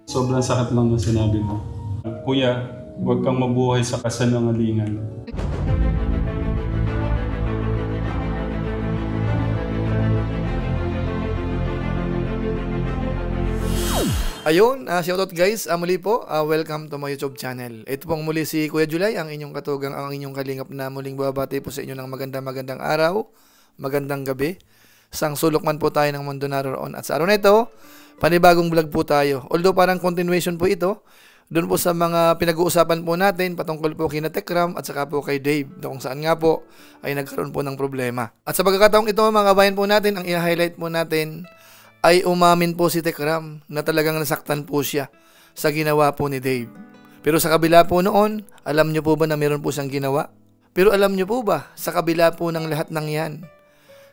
Sobrang sakit lang ng sinabi mo. Kuya, huwag kang mabuhay sa kasanungalingan. Ayun, shoutout guys, muli po, welcome to my YouTube channel. Ito pong muli si Kuya Julay, ang inyong katugang, ang inyong kalingap na muling babati po sa inyo ng magandang araw, magandang gabi. Sang sulok man po tayo ng mundo naroon. At sa araw na ito, panibagong vlog po tayo. Although parang continuation po ito, doon po sa mga pinag-uusapan po natin patungkol po kina Tekram at saka po kay Dave, na kung saan nga po ay nagkaroon po ng problema. At sa pagkakataong ito mga kabayan po natin, ang i-highlight po natin ay umamin po si Tekram na talagang nasaktan po siya sa ginawa po ni Dave. Pero sa kabila po noon, alam nyo po ba na meron po siyang ginawa? Pero alam nyo po ba, sa kabila po ng lahat ng yan,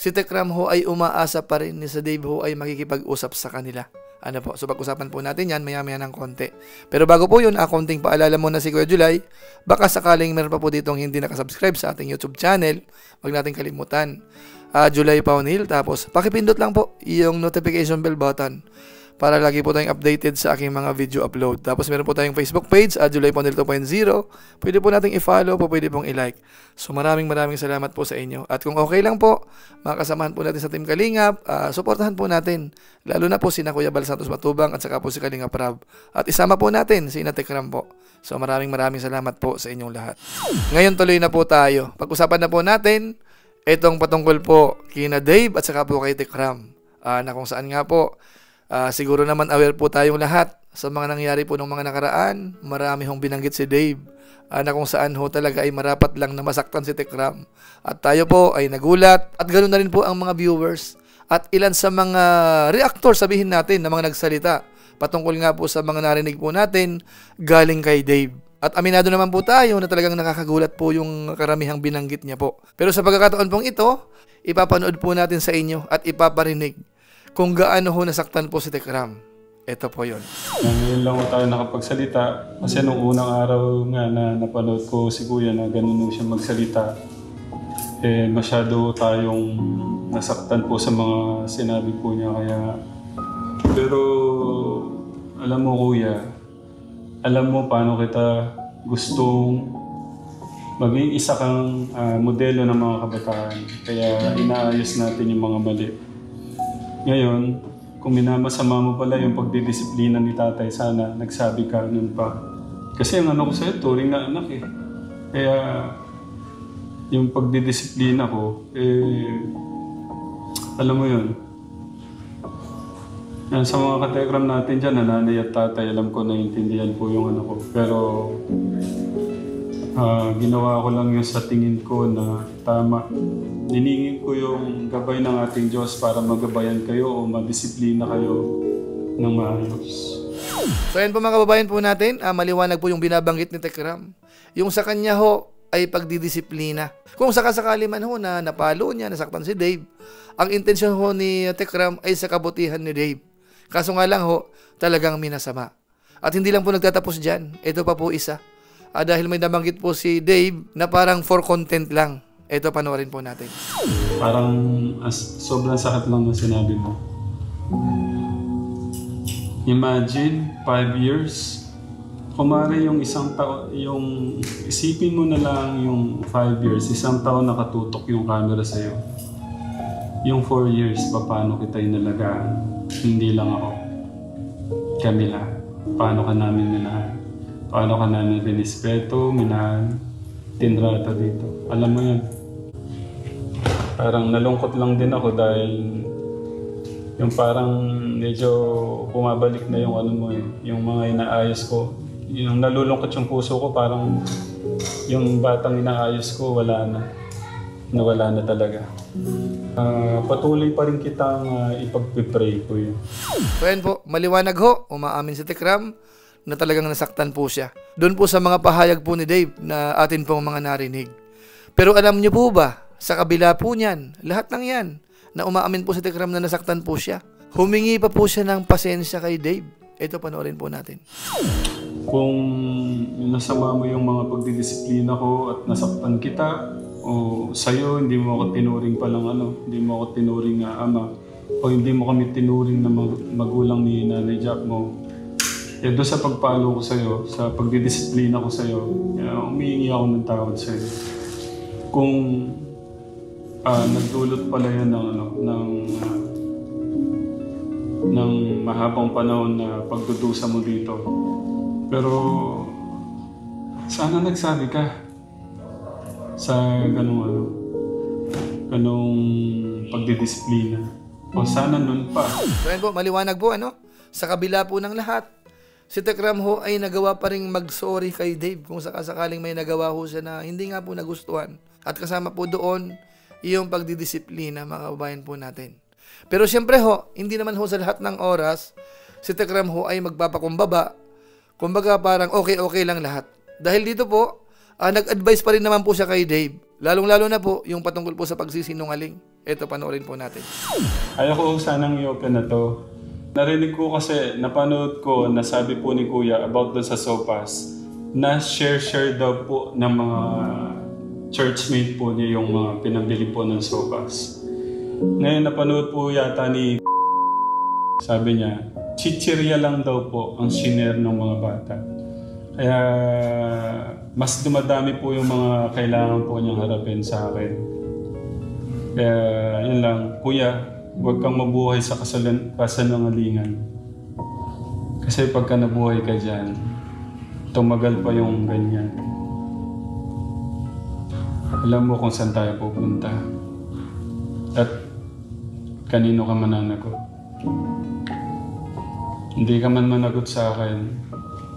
si Tekram ho ay umaasa pa rin ni sa Dave ho ay makikipag-usap sa kanila. Ano po, so pag-usapan po natin yan maya-maya ng konti. Pero bago po yun, konting paalala muna si Kuya Julay, baka sakaling meron pa po ditong hindi nakasubscribe sa ating YouTube channel, wag natin kalimutan. Julay Paunil, tapos pakipindot lang po yung notification bell button para lagi po tayong updated sa aking mga video upload. Tapos meron po tayong Facebook page, Julay Paunil 2.0. Pwede po nating i-follow, pwede pong i-like. So maraming salamat po sa inyo. At kung okay lang po, makasamahan po natin sa Team Kalingap, suportahan po natin. Lalo na po sina Kuya Bal Santos Matubang at saka po si Kalingap Rab. At isama po natin si Tekram po. So maraming salamat po sa inyong lahat. Ngayon tuloy na po tayo. Pag-usapan na po natin itong patungkol po kina Dave at saka po kay Tekram. Na kung saan nga po, siguro naman aware po tayong lahat sa mga nangyari po ng mga nakaraan. Marami hong binanggit si Dave na kung saan ho talaga ay marapat lang na masaktan si Tekram. At tayo po ay nagulat at ganoon na rin po ang mga viewers at ilan sa mga reactor sabihin natin na mga nagsalita patungkol nga po sa mga narinig po natin galing kay Dave. At aminado naman po tayo na talagang nakakagulat po yung karamihang binanggit niya po. Pero sa pagkakataon pong ito, ipapanood po natin sa inyo at ipaparinig kung gaano ho nasaktan po si Tekram. Ito po yun. Ngayon lang tayo nakapagsalita kasi nung unang araw nga na napanood ko si Kuya na ganun siya magsalita, masyado tayong nasaktan po sa mga sinabi po niya. Pero alam mo Kuya, alam mo paano kita gustong maging isa kang modelo ng mga kabataan. Kaya inaayos natin yung mga mali. Ngayon, kung minamasama mo pala yung pagdidisiplina ni tatay, sana nagsabi ka nun pa. Kasi ang ano ko sa'yo, turing na anak eh. Kaya yung pagdidisiplina ko, alam mo yun. Yan, sa mga katekram natin dyan, nanay at tatay, alam ko naiintindihan po yung ano ko. Pero ginawa ko lang yung sa tingin ko na tama. Niningin ko yung gabay ng ating Diyos para magabayan kayo o madisiplina kayo ng maayos. So yan po mga kababayan po natin, maliwanag po yung binabanggit ni Tekram. Yung sa kanya ho ay pagdidisiplina. Kung sakasakali man ho na napalo niya, nasaktan si Dave, ang intensyon ho ni Tekram ay sa kabutihan ni Dave. Kaso nga lang ho, talagang minasama. At hindi lang po nagtatapos dyan. Ito pa po isa. Dahil may nabanggit po si Dave na parang for content lang. Ito panoorin po natin. Parang sobrang sakit lang ng sinabi mo. Imagine, 5 years. Kumari yung isang taon, yung isipin mo na lang yung 5 years, isang taon nakatutok yung camera sa'yo. Yung 4 years, paano kita inalagaan? Hindi lang ako. Kami lahat. Paano ka namin minahal? Paano ka namin rinispeto, minahal, tinrata dito? Alam mo yun. Parang nalungkot lang din ako dahil yung parang medyo bumabalik na yung ano mo eh. Yung mga inaayos ko. Yung nalulungkot yung puso ko, parang yung batang inaayos ko, wala na. Nawala na talaga. Patuloy pa rin kitang ipag-pray ko yun. So yan po, maliwanag ho, umaamin si Tekram na talagang nasaktan po siya. Doon po sa mga pahayag po ni Dave na atin pong mga narinig. Pero alam niyo po ba, sa kabila po niyan, lahat ng yan, na umaamin po si Tekram na nasaktan po siya, humingi pa po siya ng pasensya kay Dave. Ito, panoorin po natin. Kung nasama mo yung mga pagdidisiplina ko at nasaktan kita, o sa'yo, hindi mo ako tinuring palang hindi mo ako tinuring na ama, o hindi mo kami tinuring na magulang ni Nanay Jack mo, Kaya doon sa pagpalo ko sa'yo, sa pagdidisiplina ko sa'yo, umihingi ako ng tawad sa'yo. Kung nagdulot pala yan ng, ng mahabang panahon na pagdudusa mo dito. Pero sana nagsabi ka sa ganung pagdidisiplina. O sana nun pa. So yan po, maliwanag po sa kabila po ng lahat, si Tekram ho ay nagawa pa rin mag-sorry kay Dave kung sakasakaling may nagawa ho siya na hindi nga po nagustuhan. At kasama po doon yung pagdidisiplina, mga kababayan po natin. Pero siyempre ho, hindi naman ho sa lahat ng oras, si Tekram ho ay magpapakumbaba. Kumbaga parang okay lang lahat. Dahil dito po, nag-advise pa rin naman po siya kay Dave. Lalong-lalo na po yung patungkol po sa pagsisinungaling. Ito, panoorin po natin. Ayoko sanang i-open na to. Narinig ko kasi, napanood ko, nasabi po ni Kuya about doon sa sopas, na share daw po ng mga churchmate po niya yung mga pinabili po ng sopas. Ngayon napanood po yata ni sabi niya, chichirya lang daw po ang shiner ng mga bata. Kaya mas dumadami po yung mga kailangan po niyang harapin sa akin. Kaya yun lang, Kuya, huwag kang mabuhay sa kasanungalingan. Kasi pagka nabuhay ka dyan, tumagal pa yung ganyan. Alam mo kung saan tayo pupunta. At kanino ka mananagot. Hindi ka man managot sa akin.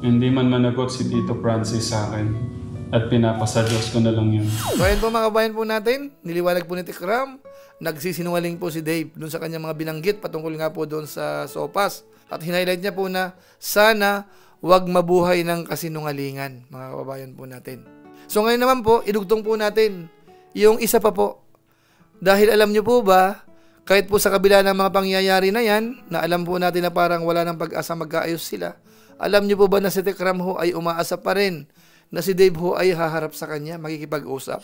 Hindi man managot si Tito Francis sa akin. At pinapasadyos ko na lang yun. So ayun po mga kabayan po natin, niliwanag po ni Tekram, nagsisinungaling po si Dave dun sa kanyang mga binanggit patungkol nga po doon sa sopas. At hinighlight niya po na sana wag mabuhay ng kasinungalingan, mga kababayan po natin. So ngayon naman po, idugtong po natin yung isa pa po. Dahil alam niyo po ba, kahit po sa kabila ng mga pangyayari na yan, na alam po natin na parang wala ng pag-asa magkaayos sila, alam niyo po ba na si Tekram ho ay umaasa pa rin na si Dave ho ay haharap sa kanya, makikipag-usap.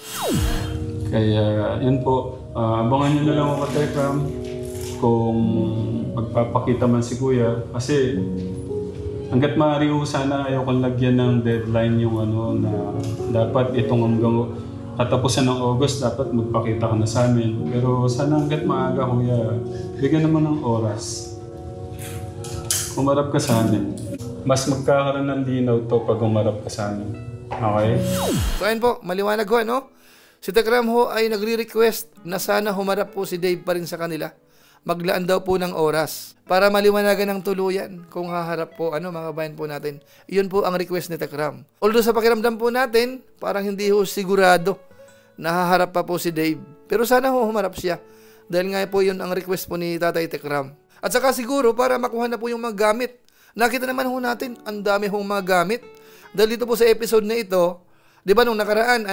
Kaya yun po, abangan nyo na lang ako Tekram kung magpapakita man si Kuya. Kasi hanggat maaari ho sana ayaw kong lagyan ng deadline yung na dapat itong hanggang katapusan ng August dapat magpakita ka na sa amin. Pero sana hanggat maaga Kuya, bigyan naman ng oras. Umarap ka sa amin. Mas magkakaroon ng linaw to pag umarap ka sa amin. Okay? So ayun po, maliwanag ho Si Tekram ho ay nagre-request na sana humarap po si Dave pa rin sa kanila. Maglaan daw po ng oras para maliwanagan ng tuluyan kung haharap po mga bayan po natin. Iyon po ang request ni Tekram. Although sa pakiramdam po natin, parang hindi ho sigurado na haharap pa po si Dave. Pero sana ho humarap siya. Dahil nga po yun ang request po ni Tatay Tekram. At saka siguro para makuha na po yung mga gamit. Nakita naman ho natin, ang dami hong mga gamit. Dahil dito po sa episode na ito, di ba nung nakaraan,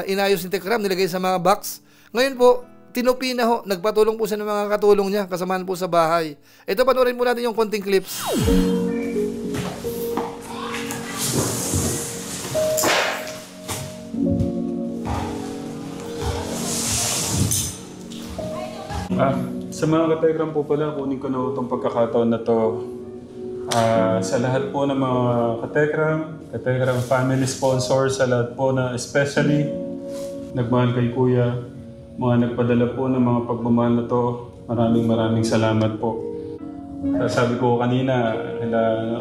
inayos ni Tekram, nilagay sa mga box. Ngayon po, tinupi na ho, nagpatulong po siya ng mga katulong niya, kasamahan po sa bahay. Ito, panoorin po natin yung konting clips. Sa mga katekram po pala, kunin ko na itong pagkakataon na to. Sa lahat po ng mga katekram family sponsors, sa lahat po na especially nagmahal kay Kuya, mga nagpadala po ng mga pagmamahal na to, maraming salamat po. Sabi ko kanina,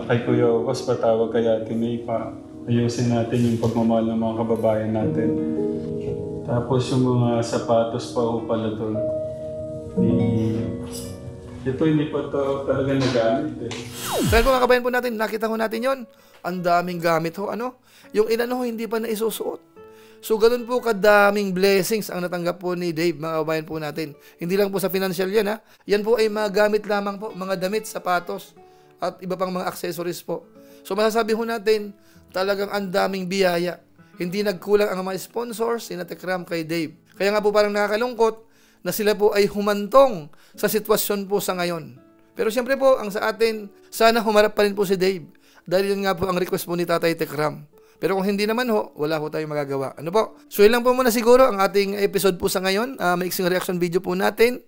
kay Kuya August, patawag kay Ate May pa, ayusin natin yung pagmamahal ng mga kababayan natin. Tapos yung mga sapatos pa po pala to. Ito hindi pa ito talaga nagamit Kaya kung makabayan po natin, nakita ko natin yon. Ang daming gamit ho, Yung ilan ho, hindi pa na isusuot. So, ganun po kadaming blessings ang natanggap po ni Dave, mga kabayan po natin. Hindi lang po sa financial yan, Yan po ay mga gamit lamang po, mga damit, sapatos, at iba pang mga accessories po. So, masasabi ho natin, talagang ang daming biyaya. Hindi nagkulang ang mga sponsors, sina Tekram kay Dave. Kaya nga po parang nakakalungkot, na sila po ay humantong sa sitwasyon po sa ngayon. Pero siyempre po, ang sa atin, sana humarap pa rin po si Dave. Dahil yun nga po ang request po ni Tatay Tekram. Pero kung hindi naman ho, wala ho tayong magagawa. Ano po? So yun lang po muna siguro ang ating episode po sa ngayon. Maiksing reaction video po natin.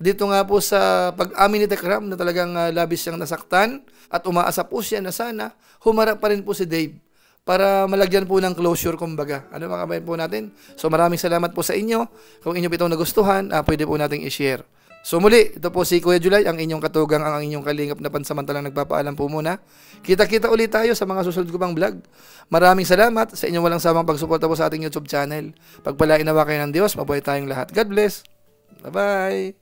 dito nga po sa pag-amin ni Tekram na talagang labis siyang nasaktan at umaasa po siya na sana humarap pa rin po si Dave para malagyan po ng closure kumbaga. Ano mga kabayan po natin? So maraming salamat po sa inyo. Kung inyo po itong nagustuhan, pwede po nating i-share. So muli, ito po si Kuya July, ang inyong katugang, ang inyong kalingap na pansamantalang nagpapaalam po muna. Kita-kita ulit tayo sa mga susunod ko pang vlog. Maraming salamat sa inyong walang samang pagsuporta po sa ating YouTube channel. Pagpalain nawa kayo ng Diyos, mabuhay tayong lahat. God bless. Bye-bye.